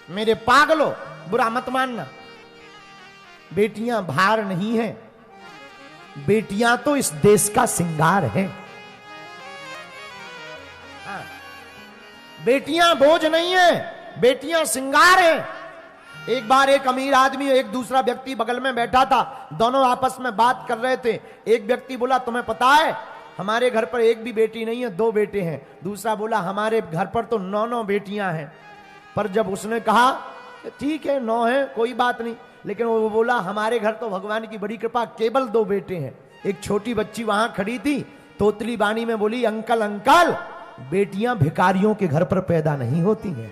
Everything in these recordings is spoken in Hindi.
मेरे पागलों, बुरा मत मानना, बेटियां भार नहीं है, बेटियां तो इस देश का श्रृंगार है। हाँ, बेटियां बोझ नहीं है, बेटियां श्रृंगार है। एक बार एक अमीर आदमी, एक दूसरा व्यक्ति बगल में बैठा था, दोनों आपस में बात कर रहे थे। एक व्यक्ति बोला, तुम्हें पता है हमारे घर पर एक भी बेटी नहीं है, 2 बेटे हैं। दूसरा बोला, हमारे घर पर तो 9 बेटियां हैं। पर जब उसने कहा ठीक है 9 है, कोई बात नहीं, लेकिन वो बोला हमारे घर तो भगवान की बड़ी कृपा केवल 2 बेटे हैं। एक छोटी बच्ची वहां खड़ी थी, तोतली बानी में बोली, अंकल अंकल, बेटियां भिखारियों के घर पर पैदा नहीं होती हैं।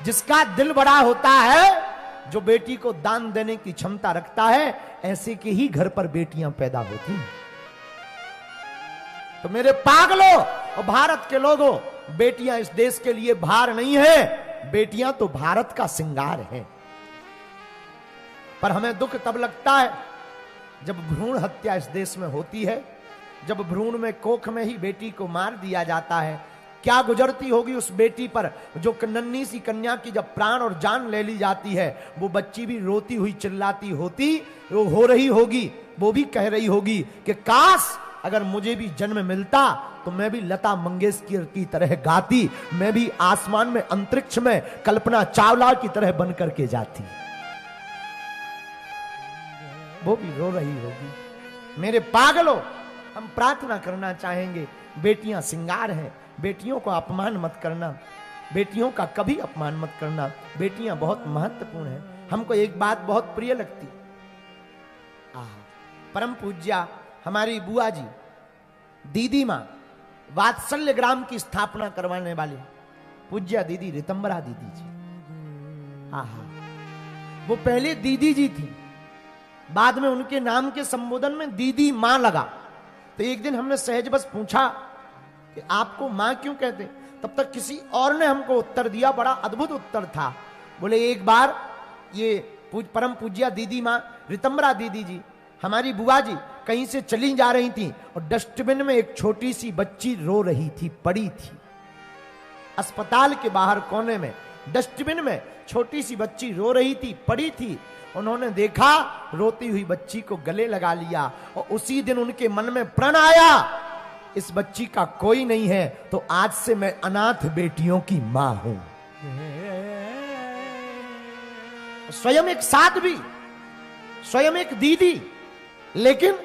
जिसका दिल बड़ा होता है, जो बेटी को दान देने की क्षमता रखता है, ऐसे के ही घर पर बेटियां पैदा होती हैं। तो मेरे पागलों और भारत के लोगों, बेटियां इस देश के लिए भार नहीं है, बेटियां तो भारत का श्रृंगार है। पर हमें दुख तब लगता है जब भ्रूण हत्या इस देश में होती है, जब भ्रूण में, कोख में ही बेटी को मार दिया जाता है। क्या गुजरती होगी उस बेटी पर, जो नन्ही सी कन्या की जब प्राण और जान ले ली जाती है, वो बच्ची भी रोती हुई चिल्लाती होती वो हो रही होगी, वो भी कह रही होगी कि काश अगर मुझे भी जन्म मिलता तो मैं भी लता मंगेशकर की तरह गाती, मैं भी आसमान में, अंतरिक्ष में कल्पना चावला की तरह बन करके जाती। वो भी रो रही होगी। मेरे पागलों, हम प्रार्थना करना चाहेंगे, बेटियां श्रृंगार हैं, बेटियों को अपमान मत करना, बेटियों का कभी अपमान मत करना। बेटियां बहुत महत्वपूर्ण हैं। हमको एक बात बहुत प्रिय लगती, परम पूज्या हमारी बुआ जी, दीदी मां, वात्सल्य ग्राम की स्थापना करवाने वाली पूज्या दीदी रितंबरा दीदी जी। वो पहले दीदी जी थी, बाद में उनके नाम के संबोधन में दीदी मां लगा। तो एक दिन हमने सहज बस पूछा कि आपको मां क्यों कहते, तब तक किसी और ने हमको उत्तर दिया, बड़ा अद्भुत उत्तर था। बोले एक बार ये परम पूज्या दीदी मां रितंबरा दीदी जी, हमारी बुआ जी कहीं से चली जा रही थी और डस्टबिन में एक छोटी सी बच्ची रो रही थी, पड़ी थी। अस्पताल के बाहर कोने में डस्टबिन में छोटी सी बच्ची रो रही थी, पड़ी थी। उन्होंने देखा, रोती हुई बच्ची को गले लगा लिया और उसी दिन उनके मन में प्रण आया, इस बच्ची का कोई नहीं है तो आज से मैं अनाथ बेटियों की मां हूं। स्वयं एक साध्वी, स्वयं एक दीदी, लेकिन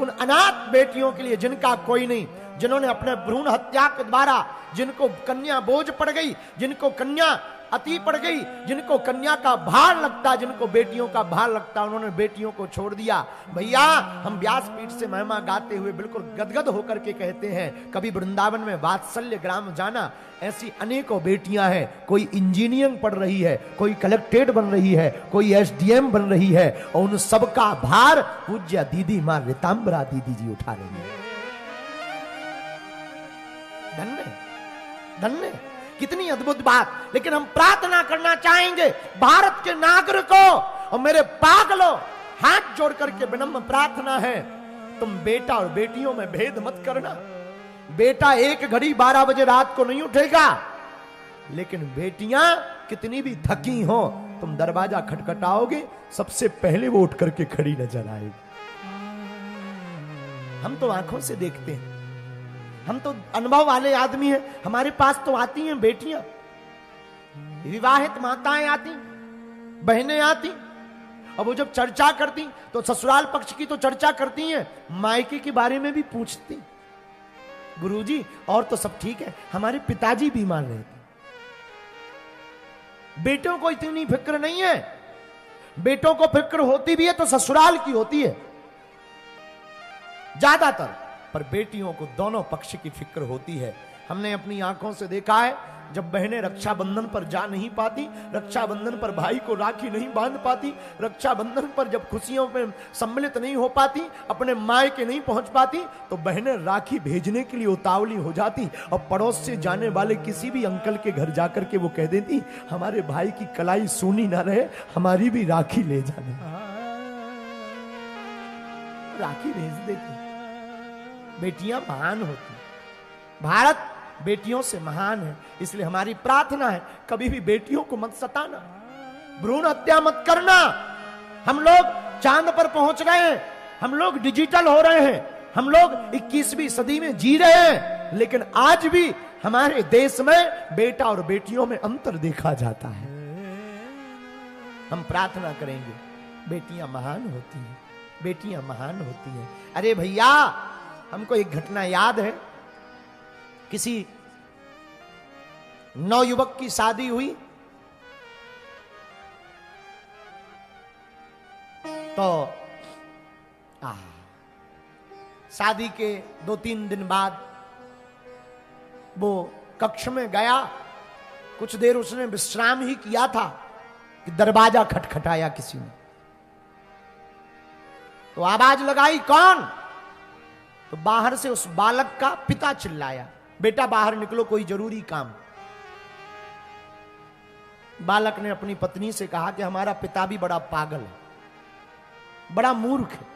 उन अनाथ बेटियों के लिए जिनका कोई नहीं, जिन्होंने अपने भ्रूण हत्या के द्वारा, जिनको कन्या बोझ पड़ गई, जिनको कन्या अति पड़ गई, जिनको कन्या का भार लगता, जिनको बेटियों का भार लगता, उन्होंने बेटियों को छोड़ दिया। भैया, हम व्यासपीठ से महिमा गाते हुए बिल्कुल गदगद होकर के कहते हैं, कभी वृंदावन में वात्सल्य ग्राम जाना, ऐसी अनेकों बेटियां हैं। कोई इंजीनियरिंग पढ़ रही है, कोई कलेक्ट्रेट बन रही है, कोई एसडीएम बन रही है, और उन सबका भार पूज्य दीदी मां रितंबरा दीदी जी उठा रही है। धन्य धन्य, कितनी अद्भुत बात। लेकिन हम प्रार्थना करना चाहेंगे भारत के नागरिकों और मेरे पागलों, हाथ जोड़ करके विनम्र प्रार्थना है, तुम बेटा और बेटियों में भेद मत करना। बेटा एक घड़ी 12 बजे रात को नहीं उठेगा, लेकिन बेटियां कितनी भी थकी हो, तुम दरवाजा खटखटाओगे, सबसे पहले वो उठ करके खड़ी नजर आएगी। हम तो आंखों से देखते हैं, हम तो अनुभव वाले आदमी हैं, हमारे पास तो आती हैं बेटियां, विवाहित माताएं आती, बहनें आती, और वो जब चर्चा करती तो ससुराल पक्ष की तो चर्चा करती हैं, मायके के बारे में भी पूछती। गुरुजी और तो सब ठीक है, हमारे पिताजी बीमार रहते, बेटों को इतनी फिक्र नहीं है। बेटों को फिक्र होती भी है तो ससुराल की होती है ज्यादातर, पर बेटियों को दोनों पक्ष की फिक्र होती है। हमने अपनी आंखों से देखा है, जब बहनें रक्षाबंधन पर जा नहीं पाती, रक्षाबंधन पर भाई को राखी नहीं बांध पाती, रक्षाबंधन पर जब खुशियों में सम्मिलित नहीं हो पाती, अपने मायके नहीं पहुंच पाती, तो बहनें राखी भेजने के लिए उतावली हो जाती और पड़ोस से जाने वाले किसी भी अंकल के घर जाकर के वो कह देती, हमारे भाई की कलाई सूनी ना रहे, हमारी भी राखी ले जाने। राखी भेज देती। बेटियां महान होती। भारत बेटियों से महान है। इसलिए हमारी प्रार्थना है कभी भी बेटियों को मत सताना, भ्रूण हत्या मत करना। हम लोग चांद पर पहुंच रहे हैं, हम लोग डिजिटल हो रहे हैं, हम लोग 21वीं सदी में जी रहे हैं, लेकिन आज भी हमारे देश में बेटा और बेटियों में अंतर देखा जाता है। हम प्रार्थना करेंगे, बेटियां महान होती हैं, बेटियां महान होती हैं। अरे भैया, हमको एक घटना याद है, किसी नवयुवक की शादी हुई तो शादी के 2-3 दिन बाद वो कक्ष में गया, कुछ देर उसने विश्राम ही किया था कि दरवाजा खटखटाया किसी ने। तो आवाज लगाई, कौन? तो बाहर से उस बालक का पिता चिल्लाया, बेटा बाहर निकलो, कोई जरूरी काम। बालक ने अपनी पत्नी से कहा कि हमारा पिता भी बड़ा पागल है, बड़ा मूर्ख है,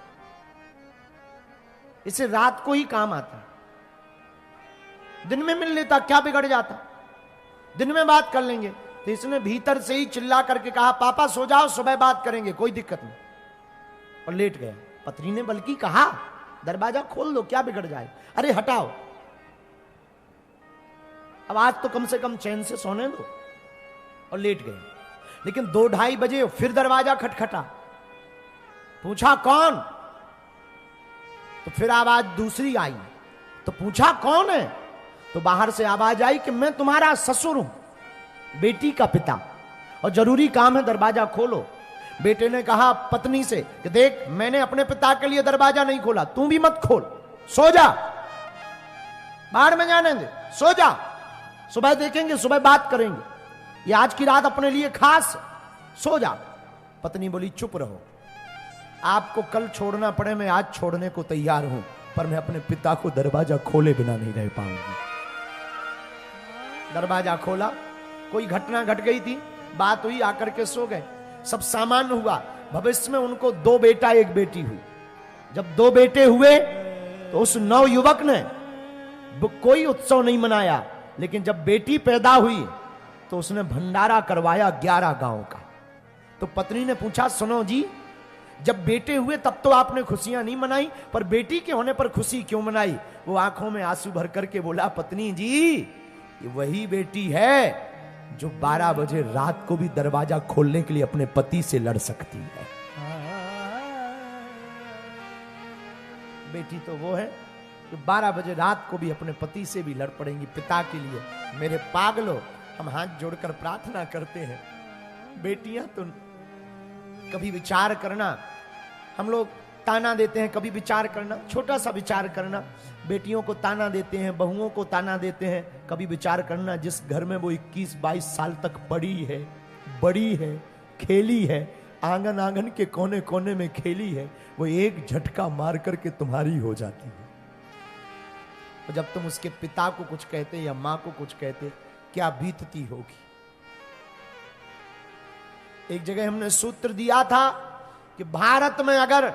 इसे रात को ही काम आता, दिन में मिल लेता, क्या बिगड़ जाता, दिन में बात कर लेंगे। तो इसने भीतर से ही चिल्ला करके कहा, पापा सो जाओ, सुबह बात करेंगे, कोई दिक्कत नहीं, और लेट गया। पत्नी ने बल्कि कहा, दरवाजा खोल दो, क्या बिगड़ जाए, अरे हटाओ, अब आज तो कम से कम चैन से सोने दो, और लेट गए। लेकिन 2-2:30 बजे फिर दरवाजा खटखटा, पूछा कौन? तो फिर आवाज दूसरी आई, तो पूछा कौन है? तो बाहर से आवाज आई कि मैं तुम्हारा ससुर हूं, बेटी का पिता, और जरूरी काम है, दरवाजा खोलो। बेटे ने कहा पत्नी से कि देख, मैंने अपने पिता के लिए दरवाजा नहीं खोला, तू भी मत खोल, सो जा, बाहर में जाने दे, सो जा, सुबह देखेंगे, सुबह बात करेंगे, ये आज की रात अपने लिए खास, सो जा। पत्नी बोली चुप रहो, आपको कल छोड़ना पड़े मैं आज छोड़ने को तैयार हूं, पर मैं अपने पिता को दरवाजा खोले बिना नहीं रह पाऊंगी। दरवाजा खोला, कोई घटना घट गई थी, बात हुई, आकर के सो गए, सब सामान्य हुआ। भविष्य में उनको 2 बेटा 1 बेटी हुई। जब 2 बेटे हुए तो उस नवयुवक ने कोई उत्सव नहीं मनाया, लेकिन जब बेटी पैदा हुई तो उसने भंडारा करवाया 11 गांव का। तो पत्नी ने पूछा, सुनो जी, जब बेटे हुए तब तो आपने खुशियां नहीं मनाई, पर बेटी के होने पर खुशी क्यों मनाई? वो आंखों में आंसू भर करके बोला, पत्नी जी, ये वही बेटी है जो 12 बजे रात को भी दरवाजा खोलने के लिए अपने पति से लड़ सकती है। बेटी तो वो है जो 12 बजे रात को भी अपने पति से भी लड़ पड़ेंगी पिता के लिए। मेरे पागलों, हम हाथ जोड़कर प्रार्थना करते हैं, बेटियां तो कभी विचार करना, हम लोग ताना देते हैं, कभी विचार करना, छोटा सा विचार करना। बेटियों को ताना देते हैं, बहुओं को ताना देते हैं, कभी विचार करना, जिस घर में वो 21-22 साल तक पड़ी है, बड़ी है, खेली है, आंगन आंगन के कोने कोने में खेली है, वो एक झटका मार करके तुम्हारी हो जाती है। तो जब तुम उसके पिता को कुछ कहते या मां को कुछ कहते, क्या बीतती होगी। एक जगह हमने सूत्र दिया था कि भारत में अगर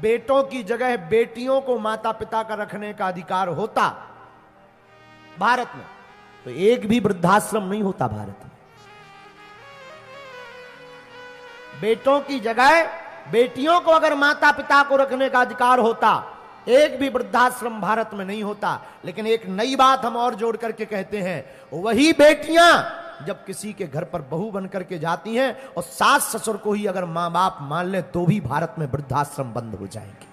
बेटों की जगह बेटियों को माता पिता का रखने का अधिकार होता भारत में, तो एक भी वृद्धाश्रम नहीं होता भारत में। बेटों की जगह बेटियों को अगर माता पिता को रखने का अधिकार होता, एक भी वृद्धाश्रम भारत में नहीं होता। लेकिन एक नई बात हम और जोड़ करके कहते हैं, वही बेटियां जब किसी के घर पर बहू बन करके जाती हैं और सास ससुर को ही अगर मां बाप मान ले, तो भी भारत में वृद्धाश्रम बंद हो जाएंगे।